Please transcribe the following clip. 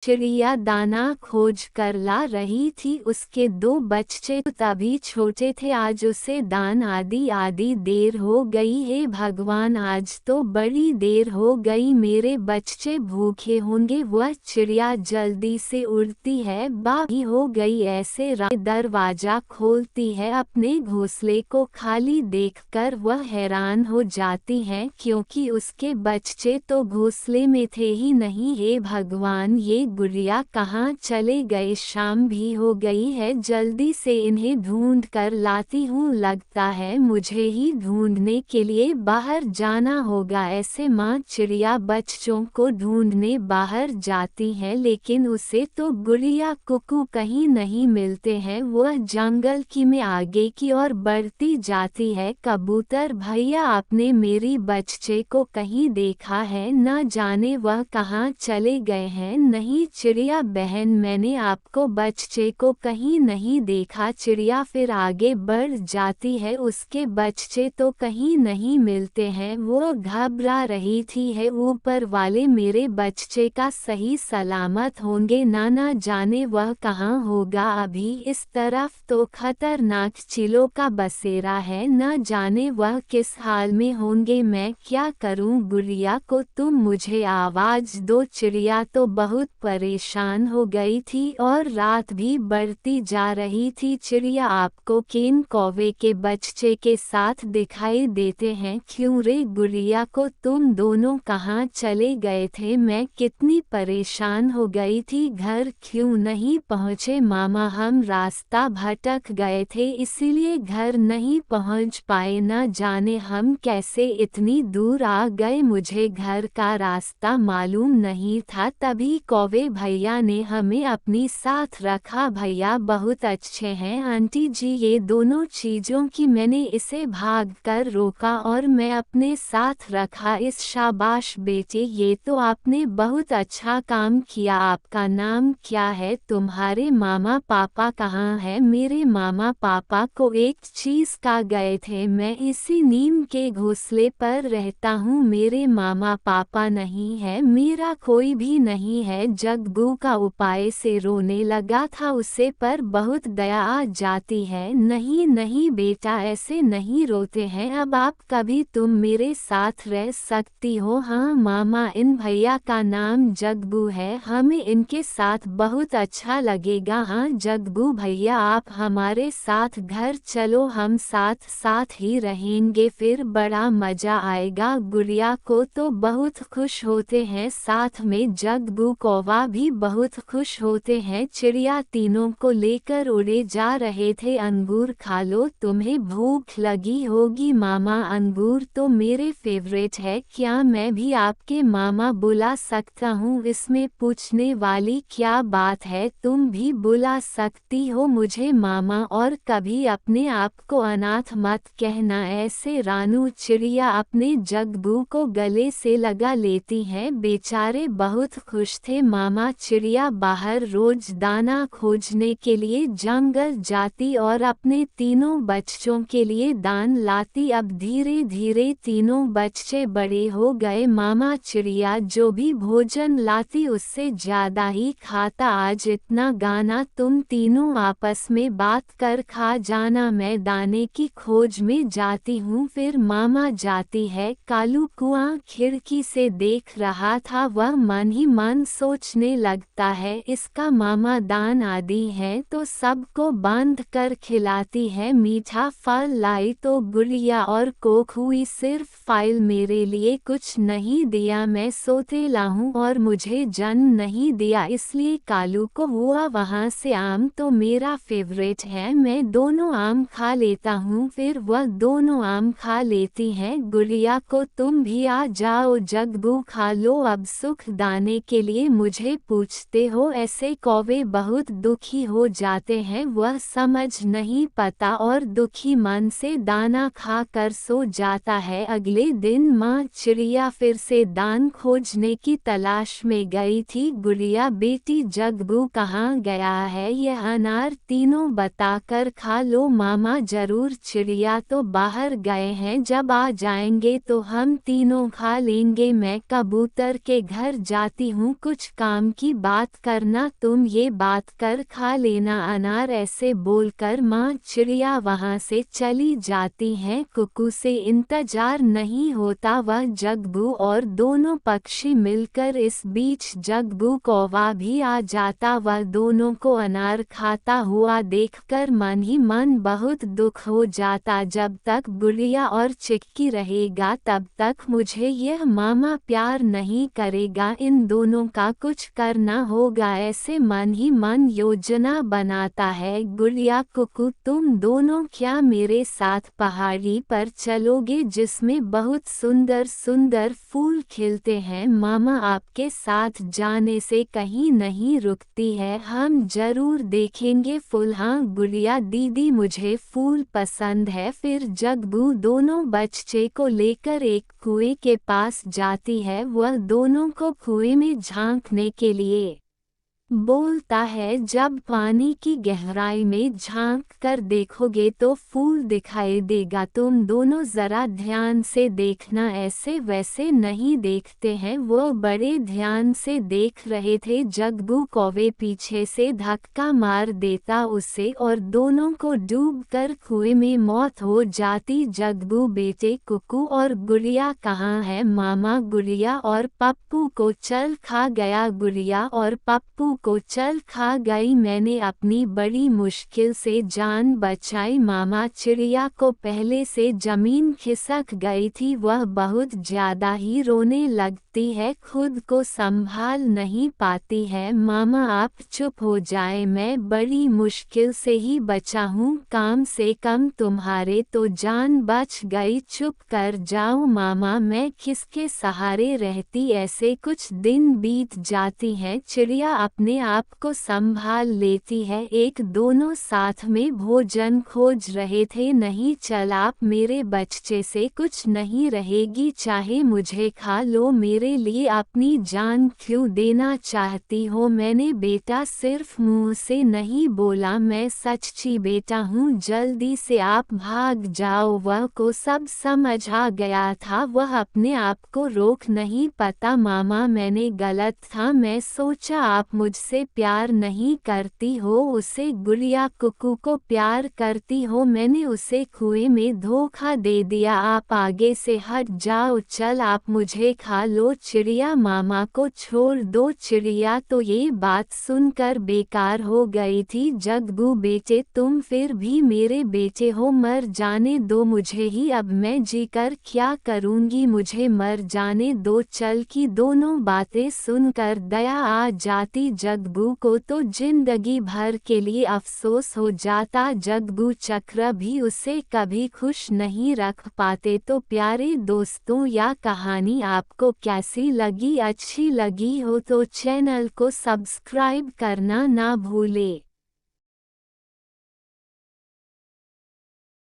चिड़िया दाना खोज कर ला रही थी। उसके 2 बच्चे तभी छोटे थे। आज उसे दान आदि आदि देर हो गई। हे भगवान, आज तो बड़ी देर हो गई, मेरे बच्चे भूखे होंगे। वह चिड़िया जल्दी से उड़ती है, बागी हो गई। ऐसे दरवाजा खोलती है। अपने घोंसले को खाली देखकर वह हैरान हो जाती है, क्योंकि उसके बच्चे तो घोंसले में थे ही नहीं। हे भगवान, ये गुड़िया कहाँ चले गए? शाम भी हो गई है, जल्दी से इन्हें ढूंढ कर लाती हूँ। लगता है मुझे ही ढूंढने के लिए बाहर जाना होगा। ऐसे माँ चिड़िया बच्चों को ढूंढने बाहर जाती है, लेकिन उसे तो गुड़िया कुकू कहीं नहीं मिलते हैं। वह जंगल की में आगे की ओर बढ़ती जाती है। कबूतर भैया, आपने मेरी बच्चे को कहीं देखा है? न जाने वह कहाँ चले गए हैं। नहीं चिड़िया बहन, मैंने आपको बच्चे को कहीं नहीं देखा। चिड़िया फिर आगे बढ़ जाती है। उसके बच्चे तो कहीं नहीं मिलते हैं। वो घबरा रही थी, है ऊपर वाले मेरे बच्चे का सही सलामत होंगे? ना जाने वह कहाँ होगा। अभी इस तरफ तो खतरनाक चीलों का बसेरा है, न जाने वह किस हाल में होंगे। मैं क्या करूं? गुड़िया को तुम मुझे आवाज दो। चिड़िया तो बहुत परेशान हो गई थी और रात भी बढ़ती जा रही थी। चिड़िया आपको केन कौवे के बच्चे के साथ दिखाई देते हैं। क्यों रे गुड़िया को तुम दोनों कहाँ चले गए थे? मैं कितनी परेशान हो गई थी। घर क्यों नहीं पहुँचे? मामा, हम रास्ता भटक गए थे, इसीलिए घर नहीं पहुँच पाए। न जाने हम कैसे इतनी दूर आ गए, मुझे घर का रास्ता मालूम नहीं था। तभी कौवे भैया ने हमें अपनी साथ रखा। भैया बहुत अच्छे हैं। आंटी जी, ये दोनों चीज़ों की मैंने इसे भाग कर रोका और मैं अपने साथ रखा। इस शाबाश बेटे, ये तो आपने बहुत अच्छा काम किया। आपका नाम क्या है? तुम्हारे मामा पापा कहाँ हैं? मेरे मामा पापा को एक चीज़ का गए थे। मैं इसी नीम के घोंसले पर रहता हूँ। मेरे मामा पापा नहीं है, मेरा कोई भी नहीं है। जग्गू का उपाय से रोने लगा था, उसे पर बहुत दया आ जाती है। नहीं नहीं बेटा, ऐसे नहीं रोते हैं। अब आप कभी तुम मेरे साथ रह सकती हो। हाँ मामा, इन भैया का नाम जग्गू है, हमें इनके साथ बहुत अच्छा लगेगा। हाँ जग्गू भैया, आप हमारे साथ घर चलो, हम साथ साथ ही रहेंगे, फिर बड़ा मजा आएगा। गुड़िया को तो बहुत खुश होते हैं, साथ में जग्गू कौवा भी बहुत खुश होते हैं। चिड़िया तीनों को लेकर उड़े जा रहे थे। अंगूर खा लो, तुम्हें भूख लगी होगी। मामा, अंगूर तो मेरे फेवरेट है, क्या मैं भी आपके मामा बुला सकता हूँ? इसमें पूछने वाली क्या बात है, तुम भी बुला सकती हो मुझे मामा। और कभी अपने आप को अनाथ मत कहना। ऐसे रानू चिड़िया अपने जग्गू को गले से लगा लेती हैं। बेचारे बहुत खुश थे। मामा चिड़िया बाहर रोज दाना खोजने के लिए जंगल जाती और अपने तीनों बच्चों के लिए दान लाती। अब धीरे धीरे तीनों बच्चे बड़े हो गए। मामा चिड़िया जो भी भोजन लाती उससे ज्यादा ही खाता। आज इतना गाना तुम तीनों आपस में बात कर खा जाना, मैं दाने की खोज में जाती हूँ। फिर मामा जाती है। कालू कुआं खिड़की से देख रहा था, वह मन ही मन सोचने लगता है, इसका मामा दान आदि है तो सबको बांध कर खिलाती है। मीठा फल लाई तो गुड़िया और कोक हुई, सिर्फ फाइल मेरे लिए कुछ नहीं दिया। मैं सोतेला हूँ और मुझे जन्म नहीं दिया, इसलिए कालू को हुआ। वहाँ से आम तो मेरा फेवरेट है, मैं दोनों आम खा लेता हूँ। फिर वह दोनों आम खा लेती हैं। गुड़िया को तुम भी आ जाओ, जग्गू खा लो। अब सुख दाने के लिए मुझे पूछते हो? ऐसे कौवे बहुत दुखी हो जाते हैं, वह समझ नहीं पाता और दुखी मन से दाना खा कर सो जाता है। अगले दिन माँ चिड़िया फिर से दान खोजने की तलाश में गई थी। गुड़िया बेटी, जग्गू कहाँ गया है? यह अनार तीनों बताकर खा लो। मामा जरूर, चिड़िया तो बाहर गए हैं, जब आ जाएंगे तो हम तीनों खा लेंगे। मैं कबूतर के घर जाती हूँ, कुछ काम काम की बात करना, तुम ये बात कर खा लेना अनार। ऐसे बोलकर माँ चिड़िया वहाँ से चली जाती हैं। कुकू से इंतजार नहीं होता, वह जग्गू और दोनों पक्षी मिलकर इस बीच जग्गू कौवा भी आ जाता। वह दोनों को अनार खाता हुआ देखकर मन ही मन बहुत दुख हो जाता। जब तक गुड़िया और चिक्की रहेगा तब तक मुझे यह मामा प्यार नहीं करेगा, इन दोनों का कुछ करना होगा। ऐसे मन ही मन योजना बनाता है। गुड़िया कुकू तुम दोनों क्या मेरे साथ पहाड़ी पर चलोगे जिसमें बहुत सुंदर सुंदर फूल खिलते हैं? मामा आपके साथ जाने से कहीं नहीं रुकती है, हम जरूर देखेंगे फूल। हाँ गुड़िया दीदी मुझे फूल पसंद है। फिर जग्गू दोनों बच्चे को लेकर एक कुएं के पास जाती है। वह दोनों को कुएं में झांकने के लिए बोलता है। जब पानी की गहराई में झांक कर देखोगे तो फूल दिखाई देगा, तुम दोनों जरा ध्यान से देखना, ऐसे वैसे नहीं देखते हैं। वो बड़े ध्यान से देख रहे थे। जग्गू कौवे पीछे से धक्का मार देता उसे और दोनों को डूबकर कुएं में मौत हो जाती। जग्गू बेटे कुकू और गुड़िया कहाँ है? मामा गुड़िया और पप्पू को चल खा गया। गुड़िया और पप्पू को चल खा गई, मैंने अपनी बड़ी मुश्किल से जान बचाई। मामा चिड़िया को पहले से जमीन खिसक गई थी, वह बहुत ज्यादा ही रोने लगती है, खुद को संभाल नहीं पाती है। मामा आप चुप हो जाए, मैं बड़ी मुश्किल से ही बचा हूँ, कम से कम तुम्हारे तो जान बच गई, चुप कर जाओ मामा, मैं किसके सहारे रहती? ऐसे कुछ दिन बीत जाती हैं, चिड़िया अपने आप को संभाल लेती है। एक दोनों साथ में भोजन खोज रहे थे। नहीं चल आप मेरे बच्चे से कुछ नहीं रहेगी, चाहे मुझे खा लो, मेरे लिए अपनी जान क्यों देना चाहती हो? मैंने बेटा सिर्फ मुंह से नहीं बोला, मैं सच्ची बेटा हूँ, जल्दी से आप भाग जाओ। वह को सब समझ आ गया था, वह अपने आप को रोक नहीं पाता। मामा मैंने गलत था, मैं सोचा आप मुझसे प्यार नहीं करती हो, उसे गुड़िया कुकू को प्यार करती हो, मैंने उसे कुएं में धोखा दे दिया, आप आगे से हट जाओ, चल आप मुझे खा लो। चिड़िया मामा को छोड़ दो। चिड़िया तो ये बात सुनकर बेकार हो गई थी। जग्गू बेटे तुम फिर भी मेरे बेटे हो, मर जाने दो मुझे ही, अब मैं जीकर क्या करूंगी, मुझे मर जाने दो। चल की दोनों बातें सुनकर दया आ जाती जग्गू को तो जिंदगी भर के लिए अफसोस हो जाता। जग्गू चक्र भी उसे कभी खुश नहीं रख पाते। तो प्यारे दोस्तों यह कहानी आपको कैसी लगी? अच्छी लगी हो तो चैनल को सब्सक्राइब करना ना भूले।